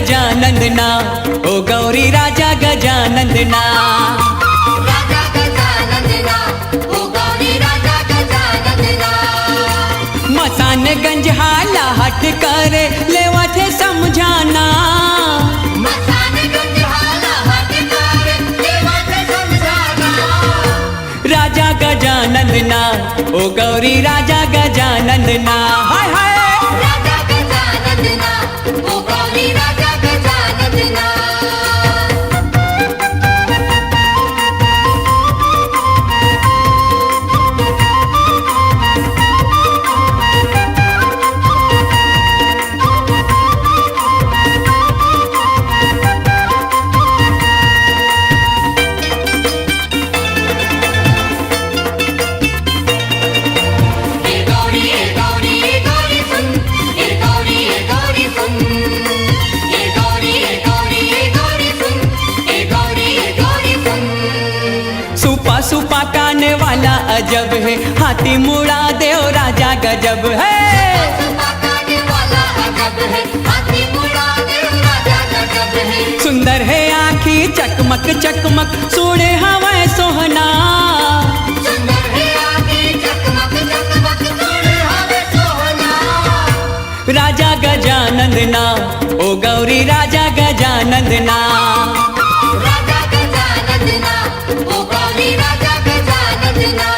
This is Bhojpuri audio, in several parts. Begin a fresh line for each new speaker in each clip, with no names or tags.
गजानंदना, ओ गौरी राजा गजानंदना।
राजा गजानंदना, ओ गौरी राजा गजानंदना।
मसानगंज हाला हट करे लेवा थे समझाना।
मसानगंज हाला हट करे लेवा थे समझाना।
राजा गजानंदना, ओ गौरी राजा गजानंदना। हाय हाय
राजा गजानंदना, ओ गौरी राजा गजानंदना।
सुपा काने वाला अजब है, हाथी मुड़ा देव राजा गजब है।
सुपा काने वाला अजब है, हाथी मुड़ा देव राजा गजब है।
सुंदर है आँखी चकमक चकमक, सोड़े हवाएं सोहना।
सुंदर है आँखी चकमक चकमक, सोड़े हवाएं सोहना।
राजा गजानंदना, ओ गौरी राजा गजानंदना।
राजा गजानंदना, ओ गौरी राजा गजानंदना।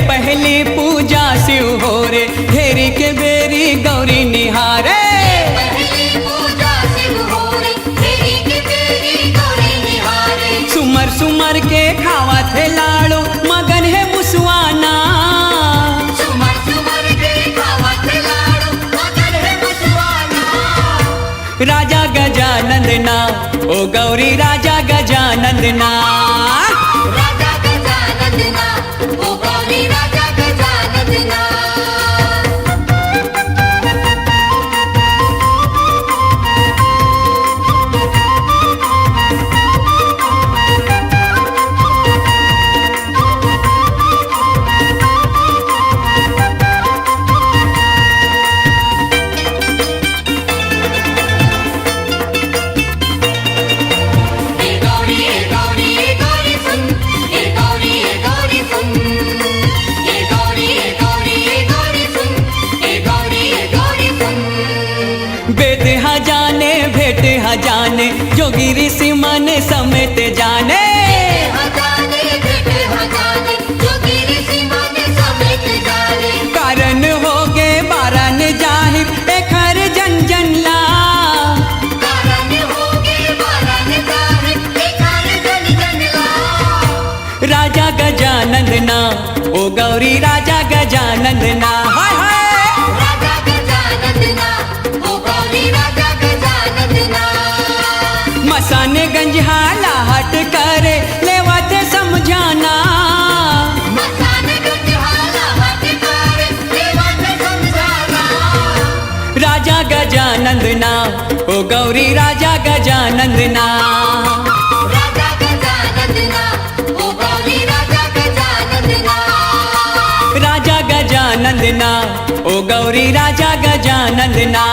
पहली पूजा शिव हो रे, घेरी के बेरी गौरी निहारे।
पहली पूजा शिव हो रे, घेरी के बेरी गौरी निहारे।
सुमर सुमर के खावा थे लाड़ो, मगन है मुसवाना।
सुमर सुमर के खावा थे लाड़ो, मगन है मुसवाना।
राजा गजानंदना, ओ गौरी राजा गजानंदना।
राजा गजानंदना, ओ गौरी राजा गजानंदना।
जाने जोगी ऋषि मन समेत जाने। कारण हो गे बारन जाहिर एक हर जन जन ला। राजा गजानंदना, ओ गौरी राजा गजानंदना। हाय हाय
राजा गजानंदना, ओ गौरी राजा गजानंदना।
मसानगंज हाला हट करे लेवा थे समझाना।
मसानगंज हाला हट करे लेवा थे समझाना।
राजा गजानंदना, ओ गौरी राजा गजानंदना।
राजा गजानंदना, ओ गौरी राजा गजानंदना।
राजा गजानंदना, ओ गौरी राजा गजानंदना।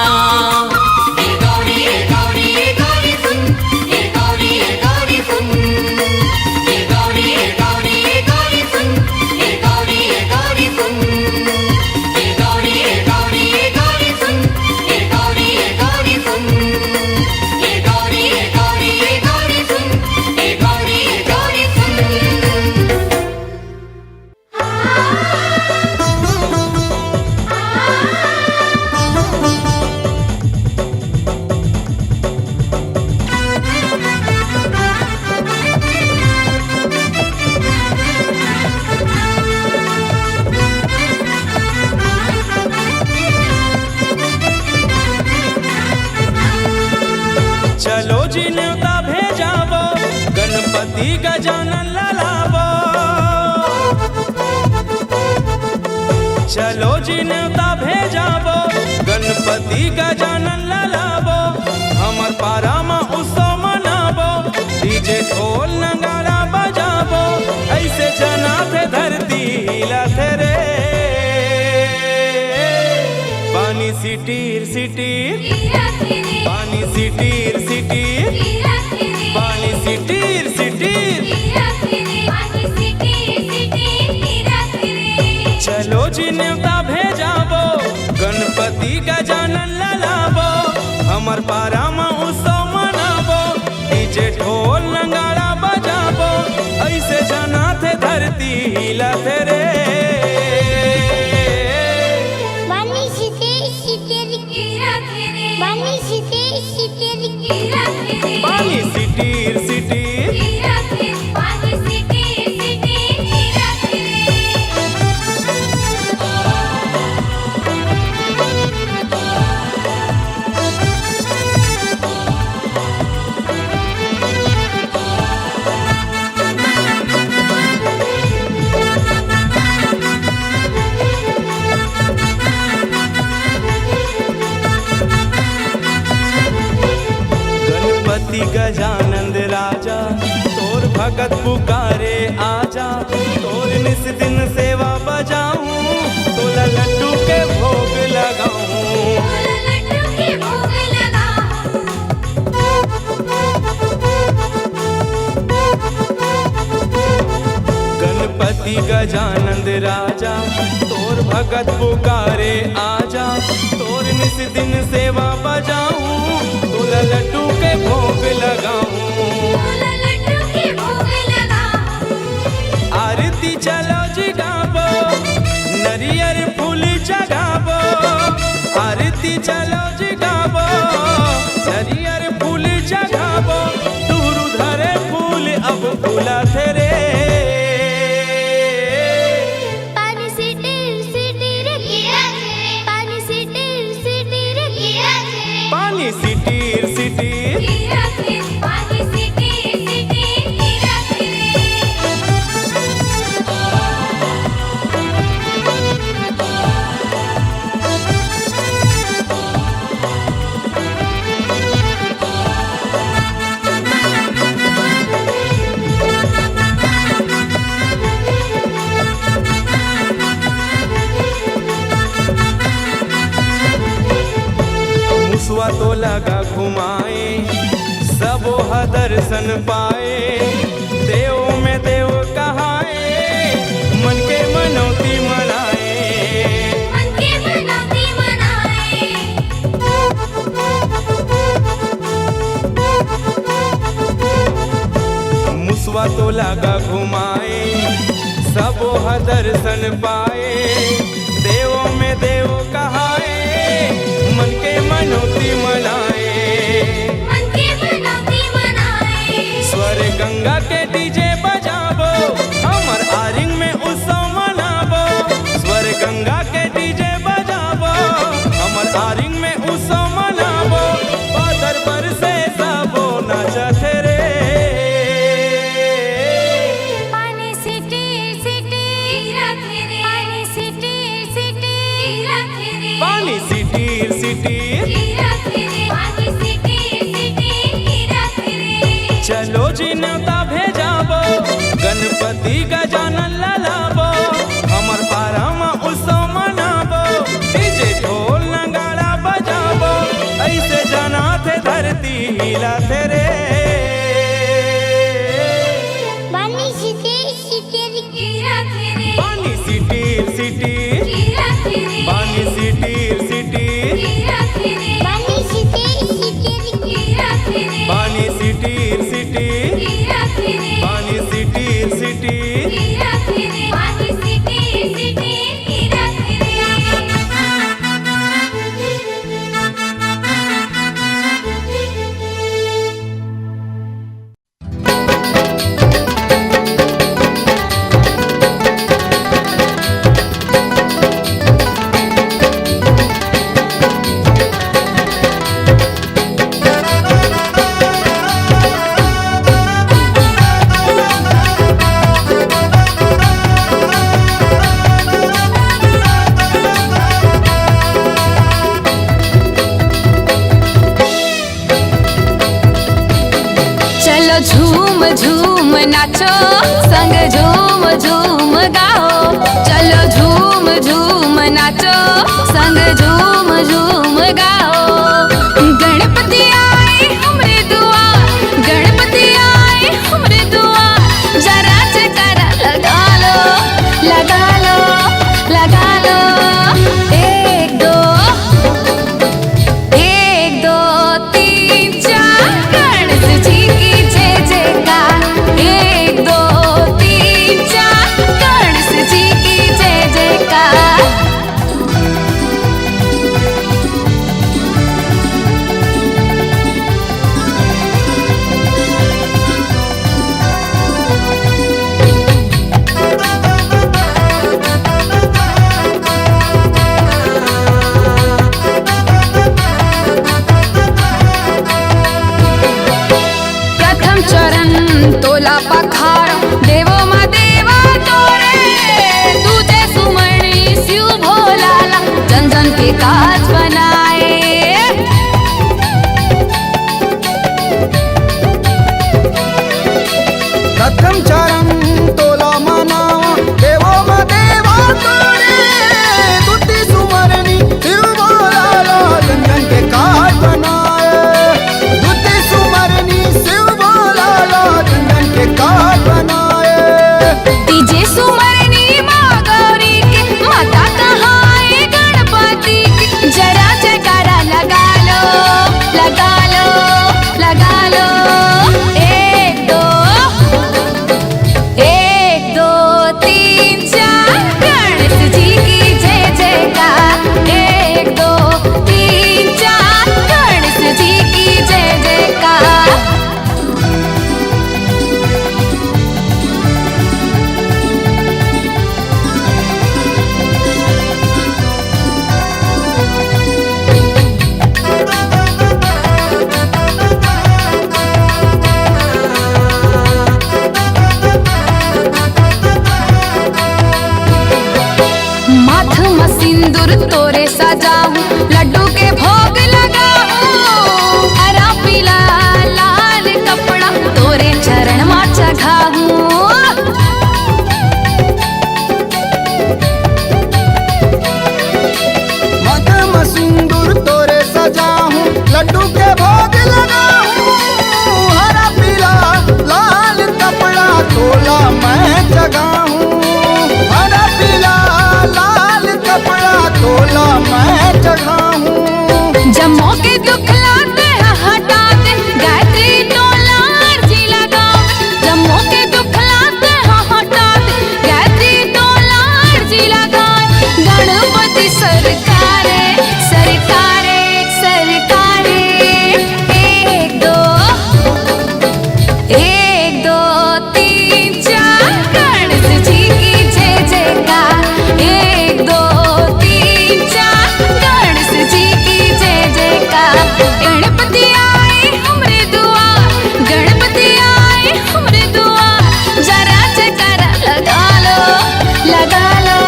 जी न्योता भेजाबो गणपति गजानन ललाबो चलो जी न्योता भेजाबो गणपति गजानन ललाबो हमर पारा में उत्सव मनाबो डीजे ढोल नगाड़ा बजाबो ऐसे जना थे धरती हिलाथे रे पानी सिटीर सिटीर पानी सिटीर सिटीर पानी सिटीर सिटीर चलो जी न्योता भेजाबो गणपति गजानन ललाबो हमर पारा में उत्सव मनाबो डीजे ढोल नगाड़ा बजाबो ऐसे जना थे धरती हिलाथे रे पानी सिटीर सिटीर गणपति गजानंद राजा तोर भगत पुकारे आजा तोर निस दिन सेवा बजाऊं तोला लड्डू के भोग लगाऊं गणपति गजानंद राजा तोर भगत पुकारे आजा तोर निस दिन सेवा बजाऊं तोला लड्डू के भोग लगाऊं आरती चलो जी गाबो नरियर फूल जगाबो आरती चलो जी गाबो नरियर फूल जगाबो दूर धरे फूल अब फूला थे रे पानी सिटीर सिटीर मुसवा तो लगा घुमाए सबो हा दर्शन पाए देव में देव कहाए मन के मनौती मनाए मुसवा तो लगा घुमाए सबो हा दर्शन पाए देव में देव कहाए मन के मनौती मनाए स्वर गंगा के डीजे बजाबो हमर आरिंग में उत्सव मनाबो स्वर गंगा के डीजे बजाबो हमर आरिंग में उत्सव मनाबो पाथर पर से सबो नाचथे रे
पानी सिटीर सिटीर
पानी सिटीर सिटीर चलो जी न्योता भेजाबो गणपति गजानन ललाबो हमर पारा में उत्सव मनाबो डीजे ढोल नगाड़ा बजाबो ऐसे जना थे धरती हिलाथे रे पानी सिटीर सिटीर पानी सिटीर सिटीर पानी सिटीर सिटीर पानी सिटीर सिटीर
झूम झूम नाचो, संग झूम झूम गाओ। चलो झूम झूम नाचो, संग झूम झूम गाओ। गणपति आए हमरे दुआर, गणपति आए हमरे दुआर। जरा जयकारा लगा लो, लगा लो, लगा लो। एक दो 3 4 गणेश जी की जय जयकार। 1 2 3 4 गणेश जी की जय जयकार। प्रथम चरण तोला पखार, देवो मा देवा तोरे। दूजे सुमरनी शिव भोलाला, जन जन के काज बनाए।
प्रथम चरण तोला मनावा, देवो मा देवा तोरे। दूती सुमरनी शिव भोलाला, जन जन के काज बनाए। दूती सुमरनी शिव भोलाला, जन जन के काज बनाए।
तीजे सुमरनी माँ गौरी के, माता कहाए गणपति के। जरा जयकारा लगा लो, लगा लो, लगा लो। 1 2 3 4 गणेश जी की जय जयकार। 1 2 3 4 गणेश जी की जय जयकार। माथ में सिंदूर तोरे सजाऊं, लड्डू के भोग लगाऊं। हरा पीला लाल कपड़ा तोरे चरण में चढ़ाऊं।
माथे में सिंदूर तोरे सजाऊं, लड्डू के भोग लगाऊं। हरा पीला लाल कपड़ा तोला मैं जगाऊं। हरा पीला लाल कपड़ा तोला मैं जगाऊं।
जम्मो के दुख लाते हटा दे, गायत्री टोला अर्जी लगाओ। जम्मो के दुख लाते हटा दे, गायत्री टोला अर्जी लगाओ। गणपति सरकारे सरकारे सरकारे। 1 2 3 4 गणेश जी की जय जयकार। 1 2 3 4 गणेश जी की जय जयकार। गणपति आए हमरे दुआर, गणपति आए हमरे दुआर। जरा जयकारा लगा लो, लगा लो,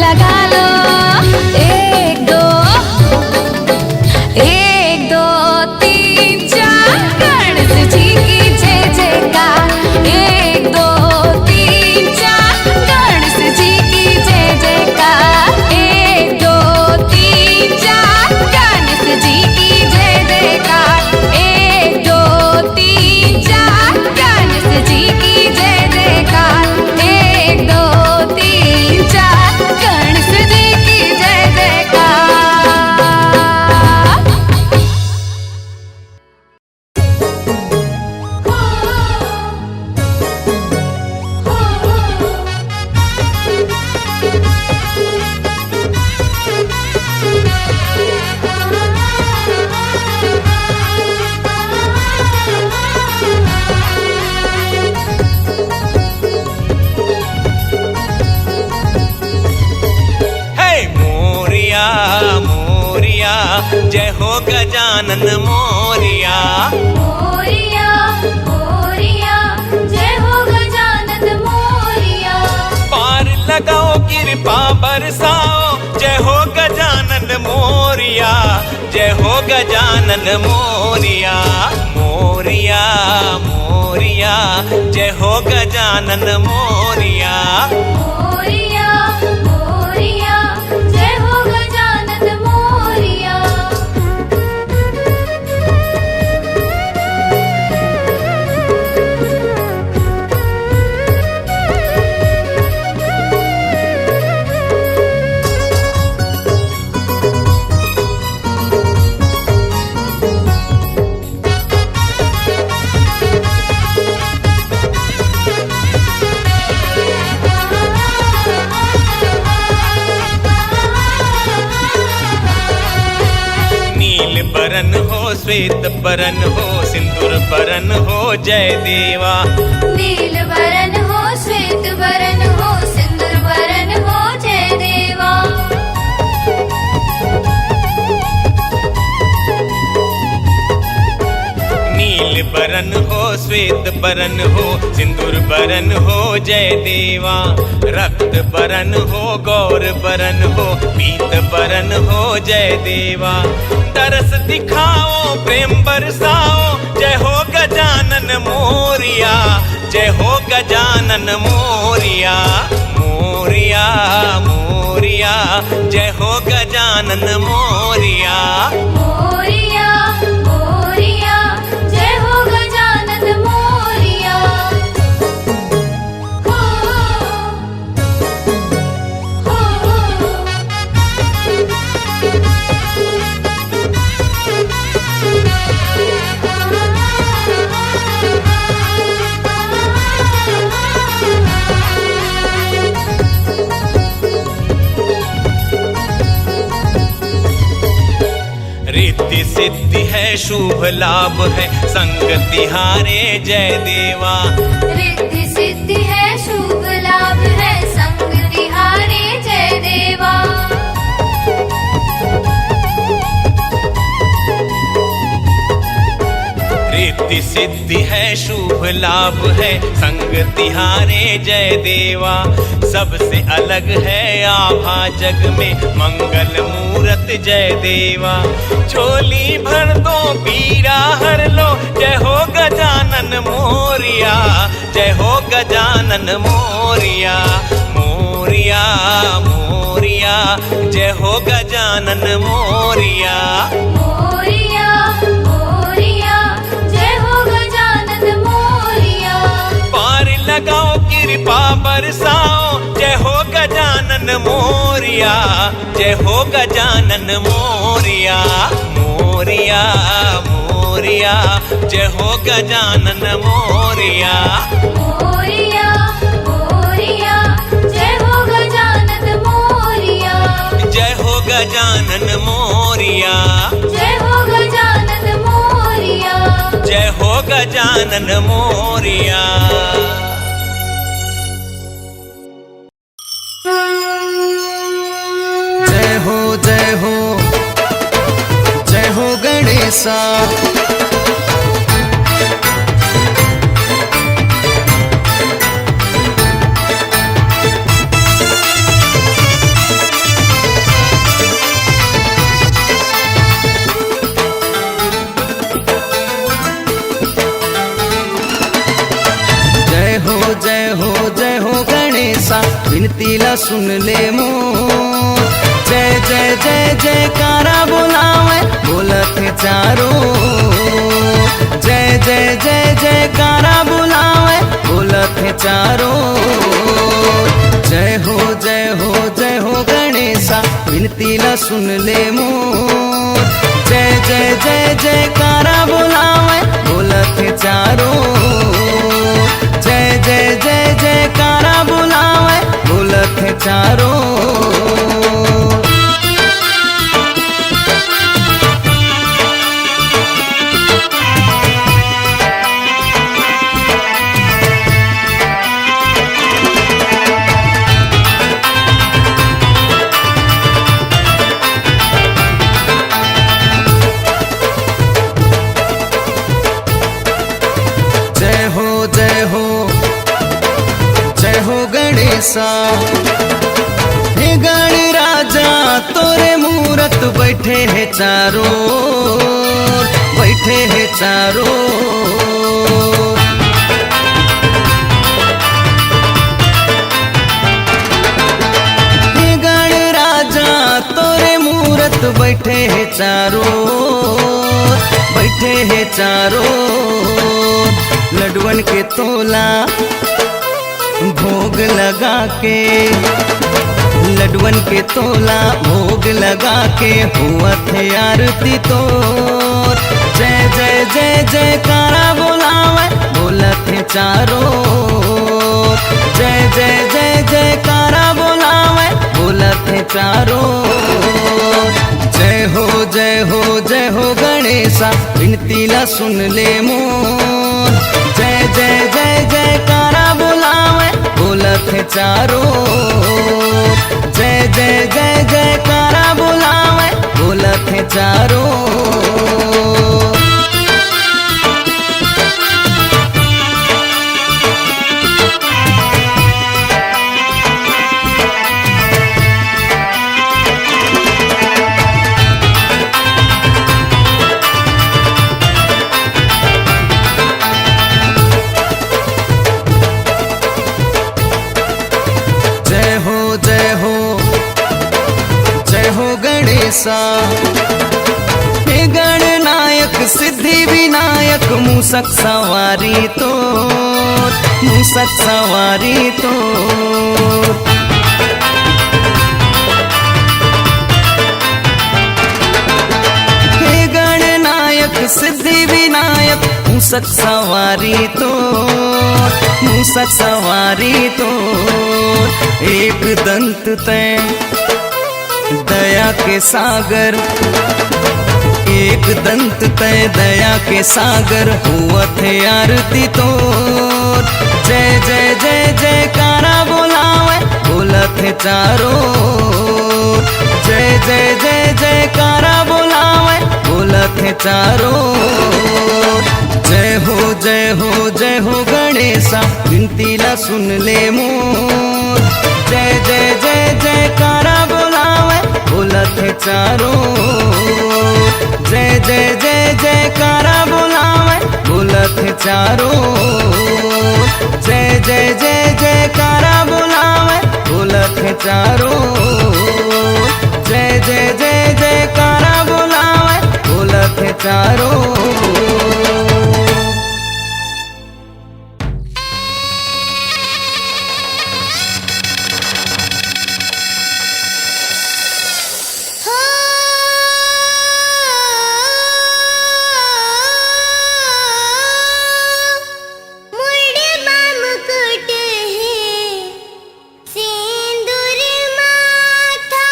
लगा लो। 1 2 3 4 गणेश जी की जय जयकार। 1 2 3 4 गणेश जी की जय जयकार। 1 2 3 4 गणेश जी की जय जयकार। 1 2 3 4 गणेश जी की जय जयकार। 1 2 3 4 गणेश जी की जय जयकार।
हे मोरिया मोरिया, जय हो गजानन मोरिया।
मोरिया मोरिया, जय हो गजानन मोरिया।
पार लगाओ कृपा बरसाओ, जय हो गजानन मोरिया। जय हो गजानन मोरिया। मोरिया मोरिया मोरिया जय हो गजानन मोरिया
मोरिया मोरिया जय हो गजानन मोरिया।
नील बरन हो श्वेत बरन हो सिंदूर बरन हो जय देवा
नील वरन हो श्वेत वरन हो सिंदूर वरन हो जय देवा।
नील बरन हो श्वेत बरन हो सिंदूर बरन हो जय देवा रक्त बरन हो गौर बरन हो पीत बरन हो जय देवा दरस दिखाओ प्रेम बरसाओ जय हो गजानन मोरिया जय हो गजानन मोरिया मोरिया मोरिया जय हो गजानन मोरिया
मोरिया मोरिया जय हो गजानन मोरिया। हो
रिद्धि सिद्धि है शुभ लाभ है संग तिहारे जय देवा
रिद्धि सिद्धि है शुभ लाभ है संग तिहारे जय देवा।
रिद्धि सिद्धि है शुभ लाभ है संग तिहारे जय देवा सबसे अलग है आभा जग में मंगल मूरत जय देवा झोली भर दो पीरा हर लो जय हो गजानन मोरिया जय हो गजानन मोरिया मोरिया मोरिया जय हो गजानन मोरिया
मोरिया मोरिया जय हो गजानन मोरिया।
पार लगाओ कृपा बरसाओ जय हो गजानन मोरिया जय हो गजानन मोरिया मोरिया मोरिया जय हो गजानन मोरिया
मोरिया मोरिया जय हो गजानन मोरिया।
जय हो गजानन मोरिया
जय हो गजानन मोरिया।
जय हो गजानन मोरिया।
जय हो जय हो जय हो गणेशा जय हो जय हो जय हो गणेशा विनतीला सुन ले मोर जय जय जय जयकारा बोलावे बोलत है चारो जय जय जय जयकारा बोलावे बोलत है चारो जय हो जय हो जय हो गणेशा विनतीला सुन ले मोर जय जय जय जयकारा बोलावे बोलत है चारो जय जय जय जयकारा बुलावे बोलत है चारो जय हो जय हो जय हो गणेशा हे गण राजा तोरे मूरत बैठे है चारों बैठे है चारों
बैठे हैं चारों, बैठे हैं चारों, लडवन के तोला भोग लगा के, लडवन के तोला भोग लगा के, हुआ थे आरती तो जय जय जय जयकारा बोलावे, बोला थे चारों, जय जय जय जयकारा बोलावे, बोला थे चारों। जय हो जय हो जय हो गणेशा, विनती ला सुन ले मोर, जय जय जय जयकारा बोलावे, बोला थे चारों, जय जय जय जयकारा बोलावे, बोला थे चारों। जय हो जय हो जय हो गणेशा, हे गणनायक सिद्धि विनायक, मूसक सवारी तो, मूसक सवारी तो। हे गणनायक सिद्धि विनायक, मूसक सवारी तो, मूसक सवारी तो। एक दंत तय दया के सागर, एक दंत तय दया के सागर, हुआ थे आरती तो जय जय जय जयकारा बोलावे, बोला थे चारों, जय जय जय जयकारा बोलावे, बोला थे चारों। जय हो जय हो जय हो गणेशा, विनती ला सुन ले मोर, जय जय जय जयकारा बोलावे, बोला थे चारों, जय जय जय जयकारा बोलावे, बोला थे चारों, जय जय जय जयकारा बोलावे, बोला थे चारों, जय जय जय जयकारा बोलावे, बोला थे चारों।
सिंदूर माथा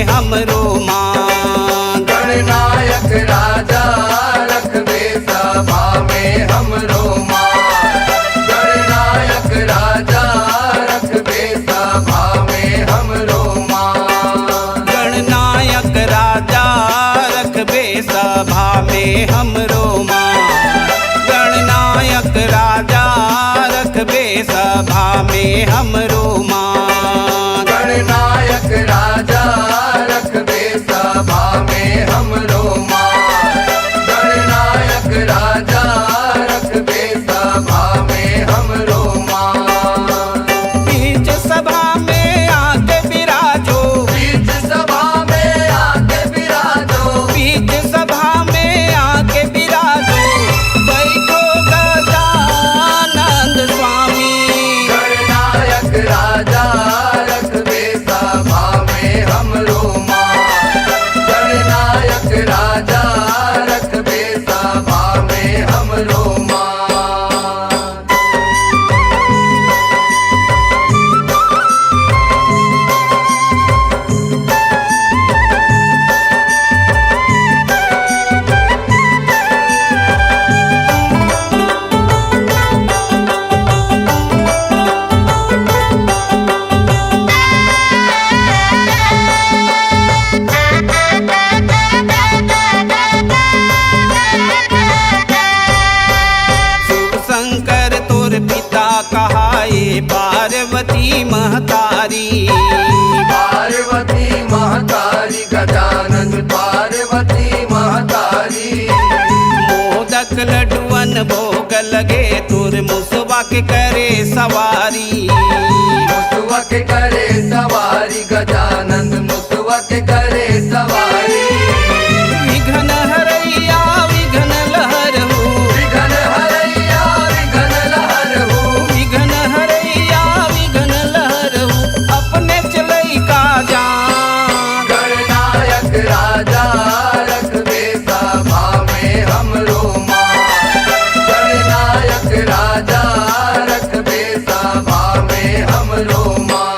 में हमरो मान।
गणनायक राजा रखबे सभा में हमरो मान। गणनायक राजा रखबे सभा में हमरो मान।
गणनायक राजा रखबे सभा में हमरो मान। गणनायक राजा रखबे सभा में हमरो मान।
गणनायक राजा रखबे सभा में हमरो मान। गणनायक राजा रखबे सभा में हमरो मान।
बीच सभा में आके विराजो।
बीच सभा में आके विराजो।
बीच सभा में आके विराजो। बैठो गजानंद स्वामी।
गणनायक राजा रखबे सभा में हमरो मान। गणनायक राजा रखबे सभा में हमरो मान।
शिव शंकर तोर पिता कहाए पार्वती महतारी।
पार्वती महतारी गजानन पार्वती महतारी।
मोदक लड्डुअन भोग लगे तोर मुसवा के करे सवारी।
मुसवा के करे सवारी गजानन मुसवा के करे सवारी।
विघ्न हरैया विघ्न लहरहु।
विघ्न हरैया विघ्न लहरहु।
विघ्न हरैया विघ्न लहरहु अपने चलई का जान।
गणनायक राजा रखबे सभा में हमरो मान। गणनायक राजा रखबे सभा में हमरो मान।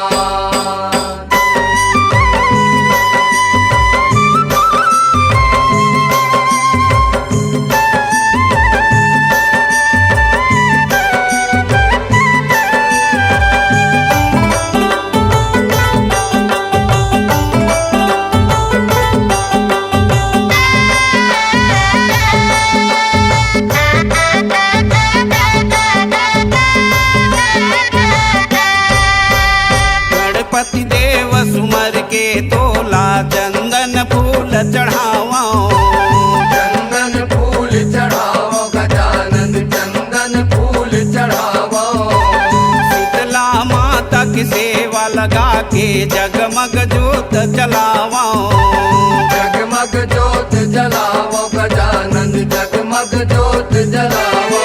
गणपति देव सुमर के तोला चंदन फूल चढ़ावा।
चंदन फूल चढ़ावो गजानन चंदन फूल चढ़ावो।
शीतला माता की सेवा लगा के जगमग जोत जलावा।
जगमग जोत जलावो गजानन जगमग जोत जलावो।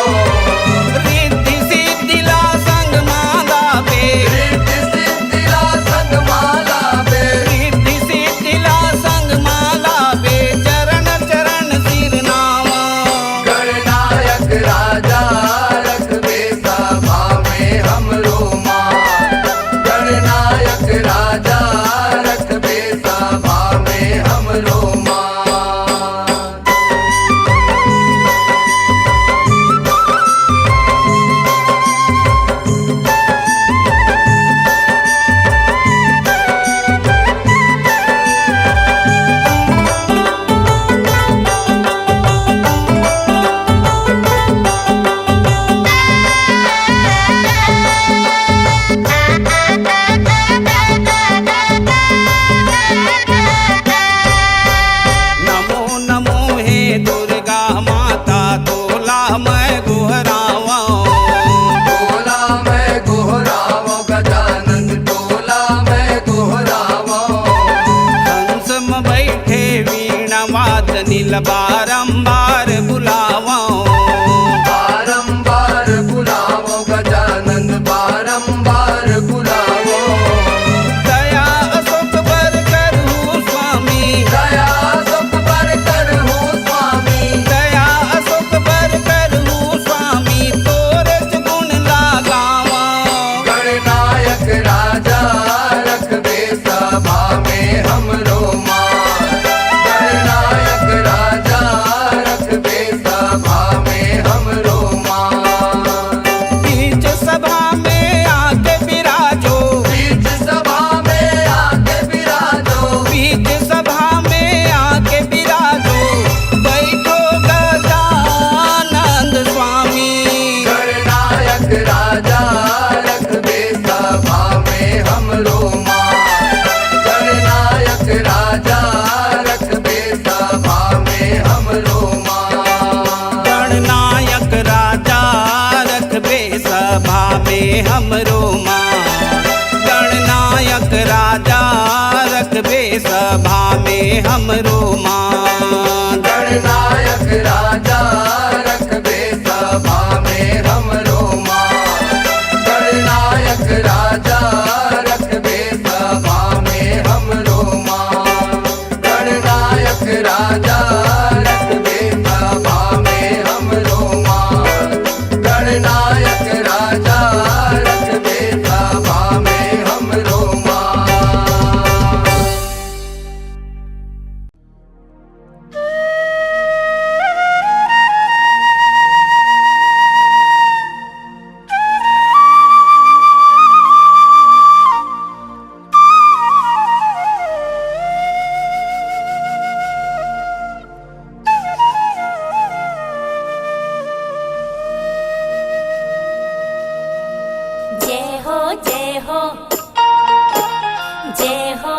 रिद्धि सिद्धि ला संग माला पे।
रिद्धि सिद्धि ला संग माला बे।
रिद्धि सिद्धि ला संग माला पे चरण चरण सिर नावा।
गणनायक राजा रखबे सभा में हमरो मान। गणनायक राजा रखबे सभा में हमरो मान।
नमो नमो हे दुर्गा माता तोला मैं गुहरावा।
टोला मैं गोहरावो गजानन टोला मैं गोहरावो।
हंस में बैठे वीणा वादनिल बारंबार बुलावा।
बारंबार बुलावो गजानन बारंबार बुलावो।
दया अशोक बर करहु स्वामी।
दया सुख पर करहु स्वामी।
दया अशोक बर करहु स्वामी तोरे च गुण लगावा।
गणनायक राजा रखबे सभा में हमरो
हमरो मान। गणनायक राजा रखबे सभा में हमरो मान।
गणनायक राजा रखबे सभा में हमरो मान। गणनायक राजा रखबे सभा में हमरो मान। गणनायक राजा रखबे सभा में हमरो मान। गणनायक राजा रखबे सभा में हमरो मान।
जय हो जय हो जय हो